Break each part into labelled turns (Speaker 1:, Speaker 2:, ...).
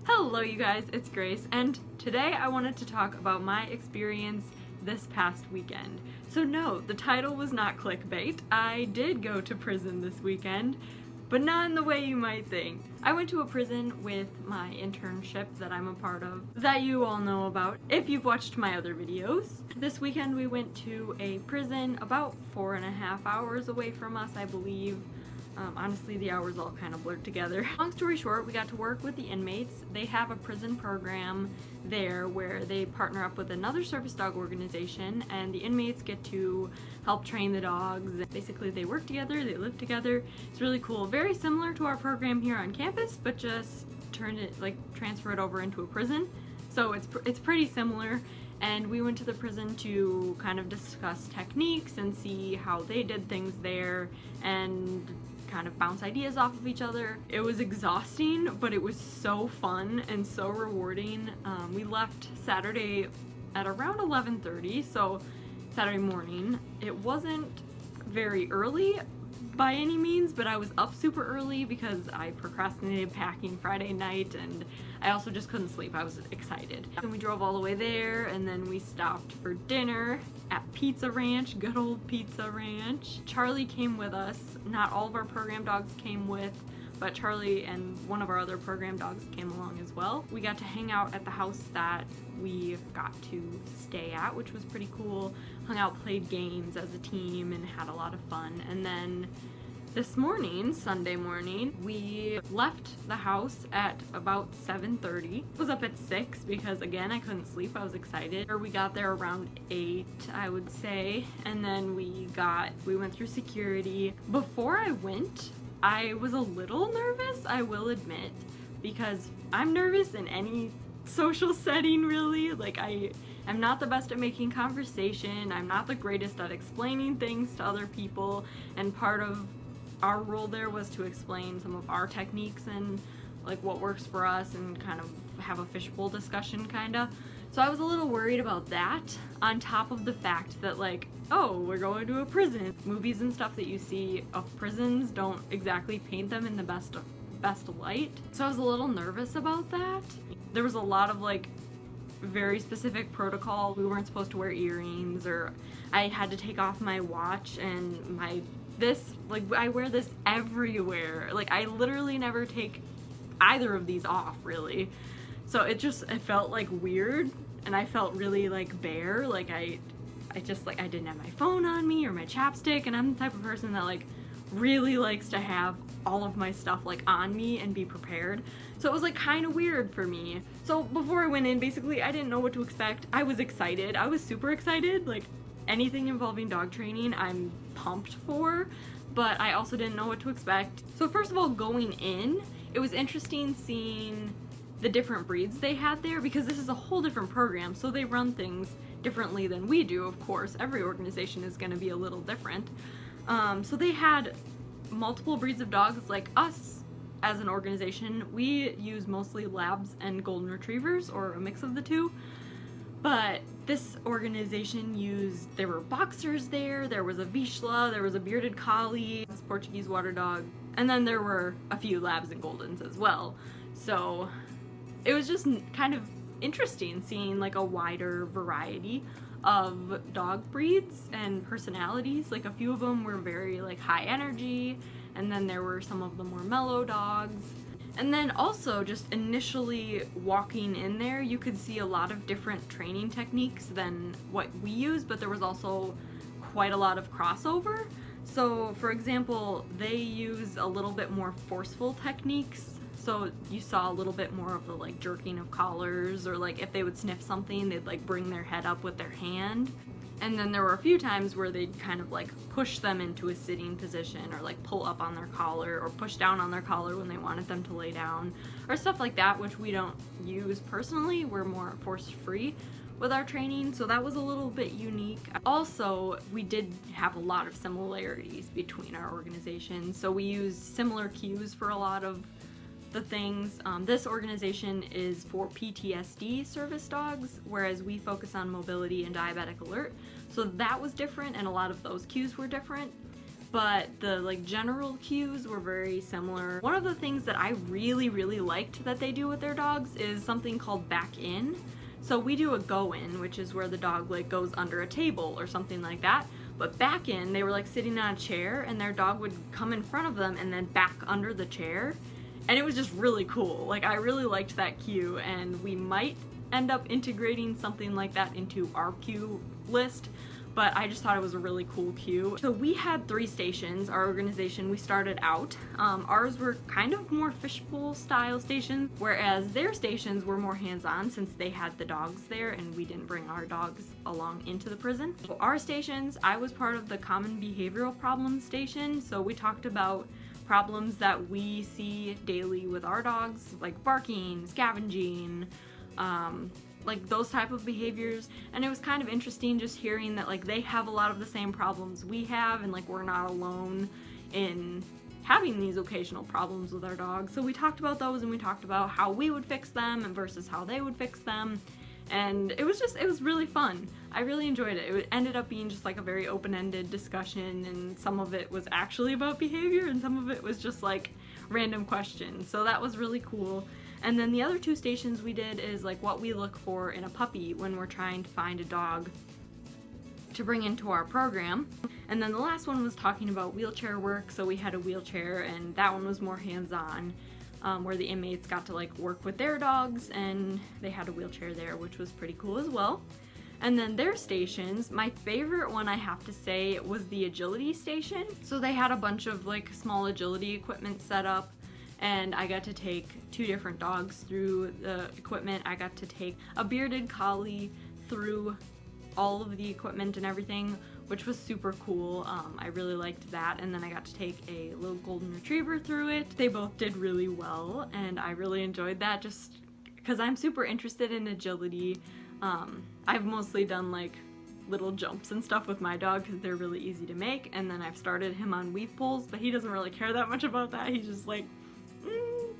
Speaker 1: Hello you guys, it's Grace, and today I wanted to talk about my experience this past weekend. So no, the title was not clickbait. I did go to prison this weekend, but not in the way you might think. I went to a prison with my internship that I'm a part of, that you all know about if you've watched my other videos. This weekend we went to a prison about 4.5 hours away from us, I believe. Honestly, the hours all kind of blurred together. Long story short, we got to work with the inmates. They have a prison program there where they partner up with another service dog organization, and the inmates get to help train the dogs. Basically, they work together, they live together. It's really cool. Very similar to our program here on campus, but just transfer it over into a prison. So it's pretty similar. And we went to the prison to kind of discuss techniques and see how they did things there and kind of bounce ideas off of each other. It was exhausting, but it was so fun and so rewarding. We left Saturday at around 11:30, so Saturday morning. It wasn't very early by any means, but I was up super early because I procrastinated packing Friday night, and I also just couldn't sleep. I was excited. And we drove all the way there, and then we stopped for dinner at Pizza Ranch, good old Pizza Ranch. Charlie came with us. Not all of our program dogs came with, but Charlie and one of our other program dogs came along as well. We got to hang out at the house that we got to stay at, which was pretty cool. Hung out, played games as a team, and had a lot of fun. And then this morning, Sunday morning, we left the house at about 7:30. I was up at 6 because, again, I couldn't sleep. I was excited. We got there around 8, I would say, and then we went through security. Before I went, I was a little nervous, I will admit, because I'm nervous in any social setting, really. I'm not the best at making conversation. I'm not the greatest at explaining things to other people, and part of our role there was to explain some of our techniques and what works for us and kind of have a fishbowl discussion kinda. So I was a little worried about that, on top of the fact that oh, we're going to a prison. Movies and stuff that you see of prisons don't exactly paint them in the best light. So I was a little nervous about that. There was a lot of very specific protocol. We weren't supposed to wear earrings, or I had to take off my watch and I wear this everywhere. I literally never take either of these off, really. So it felt weird, and I felt really bare. I didn't have my phone on me or my chapstick, and I'm the type of person that really likes to have all of my stuff on me and be prepared. So it was kind of weird for me. So before I went in, basically I didn't know what to expect. I was excited. I was super excited. Anything involving dog training I'm pumped for, but I also didn't know what to expect. So first of all, going in, it was interesting seeing the different breeds they had there, because this is a whole different program, so they run things differently than we do, of course. Every organization is going to be a little different. So they had multiple breeds of dogs. Like us as an organization, we use mostly labs and golden retrievers, or a mix of the two. But this organization there were boxers there was a Vizsla, there was a bearded collie, a Portuguese water dog, and then there were a few labs and goldens as well. So it was just kind of interesting seeing a wider variety of dog breeds and personalities. A few of them were very high energy, and then there were some of the more mellow dogs. And then also, just initially walking in there, you could see a lot of different training techniques than what we use, but there was also quite a lot of crossover. So for example, they use a little bit more forceful techniques. So you saw a little bit more of the jerking of collars, or if they would sniff something, they'd bring their head up with their hand. And then there were a few times where they'd kind of push them into a sitting position, or pull up on their collar, or push down on their collar when they wanted them to lay down, or stuff like that, which we don't use personally. We're more force-free with our training, so that was a little bit unique. Also, we did have a lot of similarities between our organizations, so we used similar cues for a lot of the things. This organization is for PTSD service dogs, whereas we focus on mobility and diabetic alert. So that was different, and a lot of those cues were different. but the like general cues were very similar. One of the things that I really liked that they do with their dogs is something called back in. So we do a go in, which is where the dog like goes under a table or something like that. But back in, they were like sitting on a chair and their dog would come in front of them and then back under the chair. And it was just really cool. Like, I really liked that cue, and we might end up integrating something like that into our cue list, but I just thought it was a really cool cue. So we had 3 stations, our organization, we started out. Ours were kind of more fishbowl style stations, whereas their stations were more hands-on since they had the dogs there and we didn't bring our dogs along into the prison. So our stations, I was part of the common behavioral problems station, so we talked about problems that we see daily with our dogs, like barking, scavenging, like those type of behaviors. And it was kind of interesting just hearing that like they have a lot of the same problems we have, and like we're not alone in having these occasional problems with our dogs. So we talked about those, and we talked about how we would fix them and versus how they would fix them. And it was really fun. I really enjoyed it. It ended up being just like a very open-ended discussion, and some of it was actually about behavior and some of it was just like random questions. So that was really cool. And then the other 2 stations we did is like what we look for in a puppy when we're trying to find a dog to bring into our program. And then the last one was talking about wheelchair work. So we had a wheelchair, and that one was more hands-on. Where the inmates got to like work with their dogs, and they had a wheelchair there, which was pretty cool as well. And then their stations, my favorite one I have to say was the agility station. So they had a bunch of like small agility equipment set up, and I got to take 2 different dogs through the equipment. I got to take a bearded collie through all of the equipment and everything, which was super cool. I really liked that. And then I got to take a little golden retriever through it. They both did really well, and I really enjoyed that just because I'm super interested in agility. I've mostly done like little jumps and stuff with my dog because they're really easy to make, and then I've started him on weave pulls, but he doesn't really care that much about that. He's just like,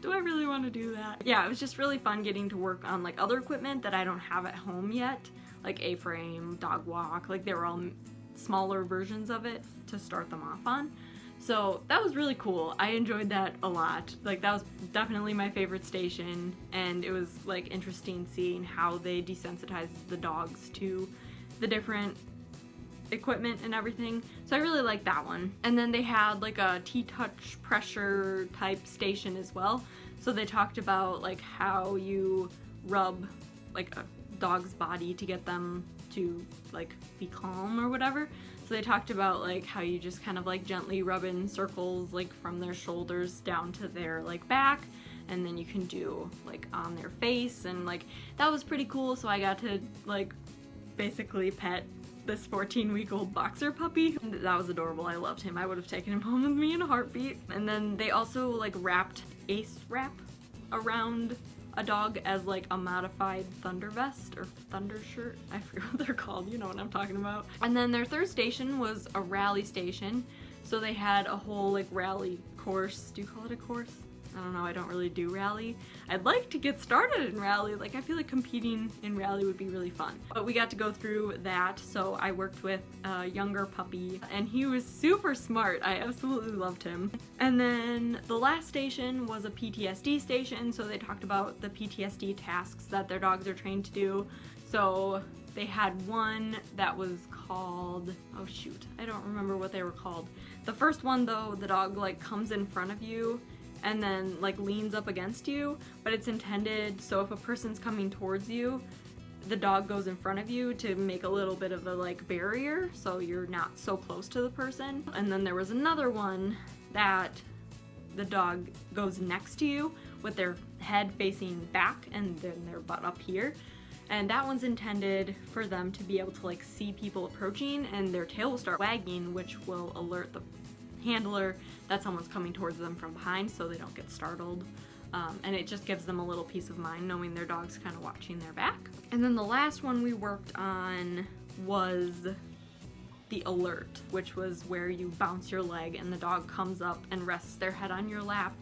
Speaker 1: do I really want to do that? Yeah, it was just really fun getting to work on like other equipment that I don't have at home yet, like A-frame, dog walk, like they were all smaller versions of it to start them off on. So that was really cool. I enjoyed that a lot. Like that was definitely my favorite station, and it was like interesting seeing how they desensitized the dogs to the different equipment and everything. So I really liked that one. And then they had like a T-touch pressure type station as well. So they talked about like how you rub like a dog's body to get them to like be calm or whatever. So they talked about like how you just kind of like gently rub in circles like from their shoulders down to their like back, and then you can do like on their face, and like that was pretty cool. So I got to like basically pet this 14-week-old boxer puppy. That was adorable. I loved him. I would have taken him home with me in a heartbeat. And then they also like wrapped Ace wrap around a dog as like a modified thunder vest or thunder shirt. I forget what they're called. You know what I'm talking about. And then their third station was a rally station. So they had a whole like rally course. Do you call it a course? I don't know, I don't really do rally. I'd like to get started in rally. Like I feel like competing in rally would be really fun. But we got to go through that. So I worked with a younger puppy, and he was super smart. I absolutely loved him. And then the last station was a PTSD station. So they talked about the PTSD tasks that their dogs are trained to do. So they had one that was called, oh shoot, I don't remember what they were called. The first one though, the dog like comes in front of you and then like leans up against you, but it's intended so if a person's coming towards you, the dog goes in front of you to make a little bit of a like barrier so you're not so close to the person. And then there was another one that the dog goes next to you with their head facing back and then their butt up here. And that one's intended for them to be able to like see people approaching, and their tail will start wagging, which will alert the handler that someone's coming towards them from behind so they don't get startled. And it just gives them a little peace of mind knowing their dog's kind of watching their back. And then the last one we worked on was the alert, which was where you bounce your leg and the dog comes up and rests their head on your lap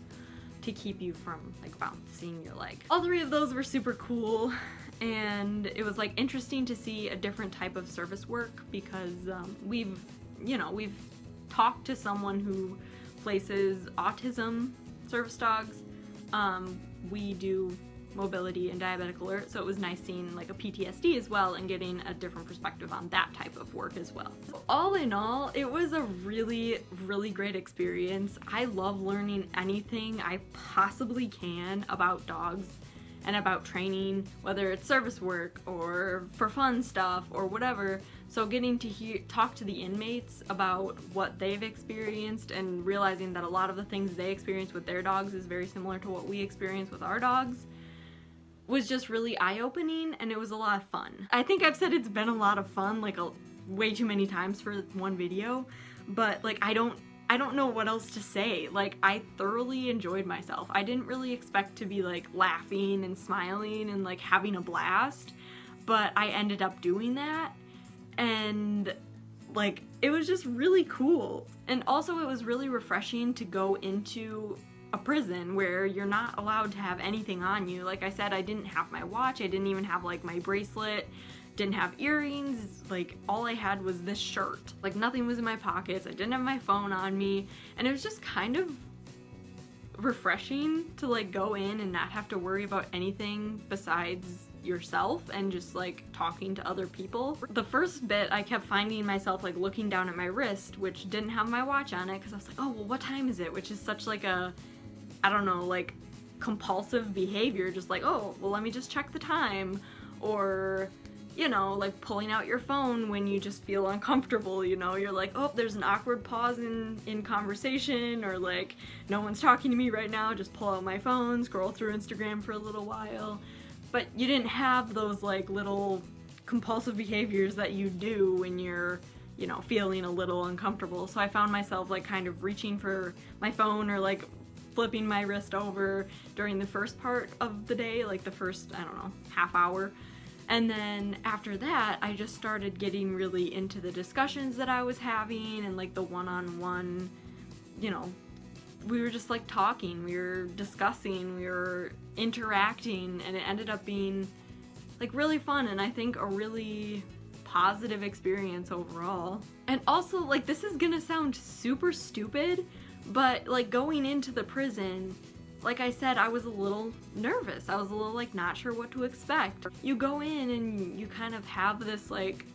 Speaker 1: to keep you from like bouncing your leg. All 3 of those were super cool, and it was like interesting to see a different type of service work because we've talk to someone who places autism service dogs. We do mobility and diabetic alert, so it was nice seeing like a PTSD as well and getting a different perspective on that type of work as well. So all in all, it was a really great experience. I love learning anything I possibly can about dogs and about training, whether it's service work or for fun stuff or whatever. So getting to talk to the inmates about what they've experienced and realizing that a lot of the things they experience with their dogs is very similar to what we experience with our dogs was just really eye-opening, and it was a lot of fun. I think I've said it's been a lot of fun like way too many times for one video, but like I don't know what else to say. Like, I thoroughly enjoyed myself. I didn't really expect to be like laughing and smiling and like having a blast, but I ended up doing that, and like it was just really cool. And also it was really refreshing to go into a prison where you're not allowed to have anything on you. Like I said, I didn't have my watch, I didn't even have like my bracelet, didn't have earrings, like all I had was this shirt. Like nothing was in my pockets, I didn't have my phone on me, and it was just kind of refreshing to like go in and not have to worry about anything besides yourself and just like talking to other people. The first bit I kept finding myself like looking down at my wrist, which didn't have my watch on it, because I was like, oh well, what time is it? Which is such like a, I don't know, like compulsive behavior, just like, oh well, let me just check the time. Or, you know, like pulling out your phone when you just feel uncomfortable, you know, you're like, oh, there's an awkward pause in conversation, or like no one's talking to me right now, just pull out my phone, scroll through Instagram for a little while. But you didn't have those like little compulsive behaviors that you do when you're, you know, feeling a little uncomfortable. So I found myself like kind of reaching for my phone or like flipping my wrist over during the first part of the day, like the first, I don't know, half hour. And then after that, I just started getting really into the discussions that I was having and like the one-on-one, you know, we were just like talking, we were discussing, we were interacting, and it ended up being like really fun, and I think a really positive experience overall. And also, like, this is gonna sound super stupid, but like going into the prison, like I said, I was a little nervous. I was a little like not sure what to expect. You go in and you kind of have this like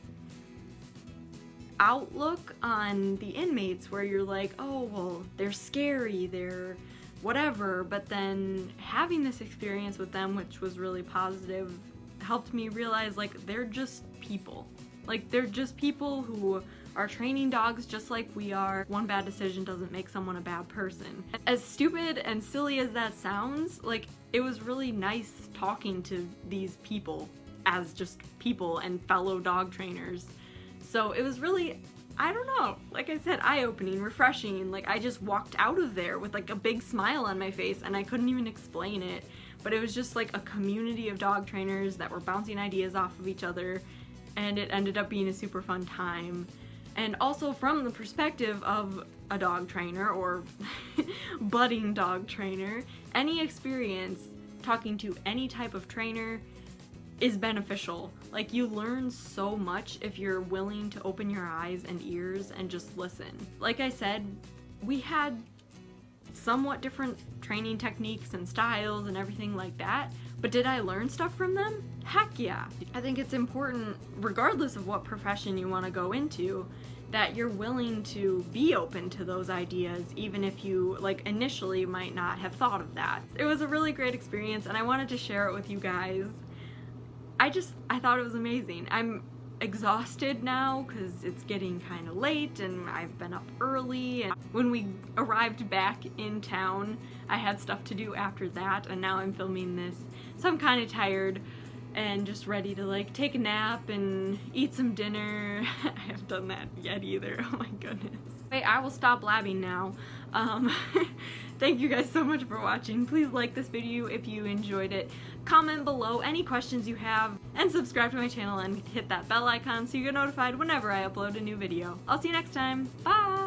Speaker 1: outlook on the inmates where you're like, oh well, they're scary, they're whatever, but then having this experience with them, which was really positive, helped me realize like they're just people. Like they're just people who are training dogs just like we are. One bad decision doesn't make someone a bad person. As stupid and silly as that sounds, like it was really nice talking to these people as just people and fellow dog trainers. So it was really, I don't know, like I said, eye-opening, refreshing. Like I just walked out of there with like a big smile on my face, and I couldn't even explain it. But it was just like a community of dog trainers that were bouncing ideas off of each other, and it ended up being a super fun time. And also from the perspective of a dog trainer or budding dog trainer, any experience talking to any type of trainer is beneficial. Like you learn so much if you're willing to open your eyes and ears and just listen. Like I said, we had somewhat different training techniques and styles and everything like that, but did I learn stuff from them? Heck yeah. I think it's important, regardless of what profession you want to go into, that you're willing to be open to those ideas, even if you like initially might not have thought of that. It was a really great experience, and I wanted to share it with you guys. I thought it was amazing. I'm exhausted now because it's getting kind of late and I've been up early, and when we arrived back in town I had stuff to do after that, and now I'm filming this, so I'm kind of tired and just ready to like take a nap and eat some dinner. I haven't done that yet either. Oh my goodness. Wait, I will stop blabbing now. Thank you guys so much for watching. Please like this video if you enjoyed it. Comment below any questions you have, and subscribe to my channel and hit that bell icon so you get notified whenever I upload a new video. I'll see you next time. Bye!